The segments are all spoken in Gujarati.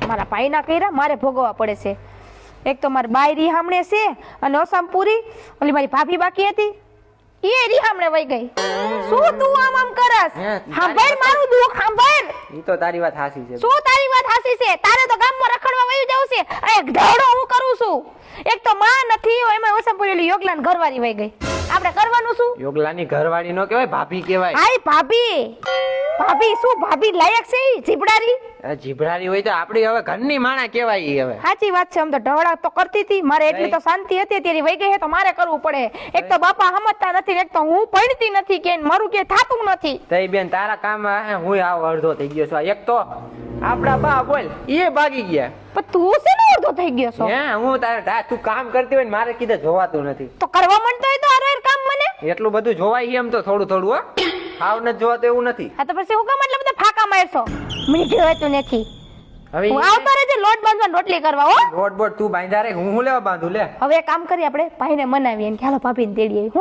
મારા ભાઈના કર્યા મારે ભોગવવા પડે છે. એક તો મારી બાઈ રીહામણે છે અને ઓસામપુરી ઓલી મારી ભાભી બાકી હતી એ રીહામણે વઈ ગઈ. શું તું આમ કરસ? સાંભળ મારું દુઃખ સાંભળ. ઈ તો તારી વાત હાસી છે. શું તારી વાત હાસી છે? તારે તો ગામમાં રખડવા વયું જવું છે. આ એક ઢોળો હું કરું છું. એક તો માં નથી એમાં ઓસામપુરી યોગલાન ઘરવાળી વઈ ગઈ. આપણે કરવાનું શું? યોગલાની ઘરવાળી નો કહેવાય, ભાભી કહેવાય. હાય ભાભી. ભાભી શું ભાભી લાયક છે ઈ જીબડારી? જીભડારી હોય તો આપડી હવે ઘરની માણા કહેવાય ઈ હવે. સાચી વાત છે. આમ તો ઢવડા તો કરતી હતી મારે એટલી તો શાંતિ હતી અત્યારે વઈ ગઈ છે તો મારે કરવું પડે. એક તો બાપા સમજતા નથી એક તો હું ભણતી નથી કે મારું કે થાતું નથી. તઈ બેન તારા કામ હું આવ અડધો થઈ ગયો છું. એક તો આપડા બા બોલ એ ભાગી ગયા પણ તું છે ને અડધો થઈ ગયો છો. હે હું તારે તું કામ કરતી હોય ને મારે કીધે જોવાતું નથી તો કરવા માંડતો હોય તો આરે કામ મને એટલું બધું જોવાય એમ તો થોડું થોડું હો હાવ ન જોવાતું એવું નથી. હા તો પછી હું કામ એટલે બધા ફાકા મારશો? મને જોવાતું નથી. હવે હું આવતો રહેજે લોટ બાંધવા રોટલી કરવા હો. લોટ બોટ તું બાંધા રે હું લેવા બાંધું લે. હવે એક કામ કરી આપણે ભાઈને મનાવીએ ને ચાલો ભાભીને તેડી આવી.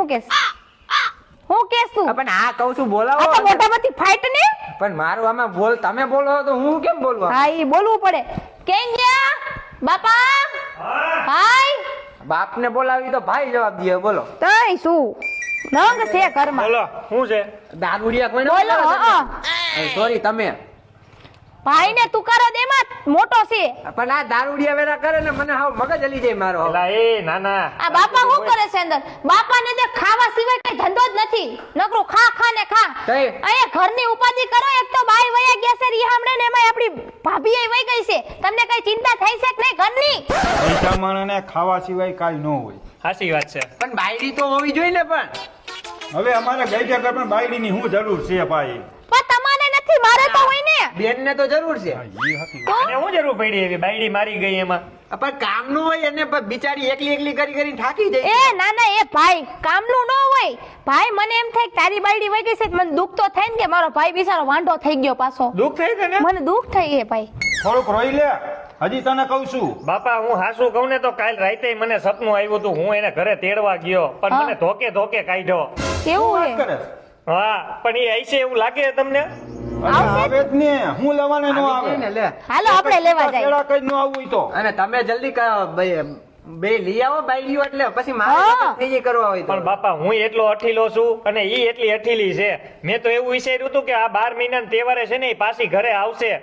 હું કેસ તું? પણ આ કહું છું બોલાવો. આ તો મોઢામાંથી ફાઈટ ને. પણ મારું આમાં બોલ તમે બોલો તો હું કેમ બોલવા? હા ઈ બોલવું પડે. કેમ ગયા બાપા? હાય બાપને બોલાવી તો ભાઈ જવાબ દે. બોલો તઈ શું નંગ છે ઘરમાં? બોલો શું છે? દારૂડિયા કોઈ બોલો સોરી તમે ભાઈ ને તુકારો દેમાં મોટો છે. પણ આ દારૂડિયા વેરા કરે ને મને હાવ મગજ હલી જાય મારો. એલા એ નાના આ બાપા શું કરે છે અંદર? બાપાને તે ખાવા સિવાય કઈ ધંધો જ નથી. નકરું ખા ખા ને ખા. તઈ અહીંયા ઘરની ઉપાધિ કરો. એક તો બાઈ વયા ગયા છે રીહામણે ને એમાં આપણી ભાભી એ વઈ ગઈ છે. તમને કઈ ચિંતા થઈ છે કે નહીં ઘરની? પૈસા માણસને ખાવા સિવાય કાંઈ ન હોય. સાચી વાત છે. પણ બાયડી તો હોવી જોઈએ ને. પણ હવે અમારે ગઈ ઘર પણ બાયડીની શું જરૂર છે ભાઈ? પણ તમારે નથી મારે તો હોય ને. બેન ને તો જરૂર છે. અને હું જરૂર પડી એવી બાયડી મારી ગઈ એમાં. પણ કામનું હોય એને પણ બિચારી એકલી એકલી કરી કરીને થાકી જાય. એ ના ના એ ભાઈ કામનું ન હોય. ભાઈ મને એમ થાય કે તારી બાયડી વઈ ગઈ છે મને દુઃખ તો થાય ને કે મારો ભાઈ બિચારો વાંઢો થઈ ગયો પાછો. દુઃખ થઈ છે ને? મને દુઃખ થઈ છે ભાઈ. થોડુંક રોઈ લે. હજી તને કહું છું. બાપા હું હાસુ કહું ને તો કાલ રાતે મને સપનું આવ્યું હતું. હું એને ઘરે તેડવા ગયો પણ હા. મને ધોકે ધોકે કાઢ્યો. કેવું વાત છે? કરે? હા પણ એ આઈશે એવું લાગે તમને? આવે જ ને. હું લેવાને ન આવે. ને લે. હાલો આપણે લેવા જાય. કેળા કઈ ન આવવું તો. અને તમે જલ્દી બે લઈ આવો બાયડીઓ એટલે પછી મારે હા. થઈ જાય કરવા હોય તો. પણ બાપા હું એટલો અઠીલો છું અને ઈ એટલી અઠીલી છે. મેં તો એવું વિચાર્યું હતું કે આ 12 મહિનાના તહેવારે છે ને એ પાછી ઘરે આવશે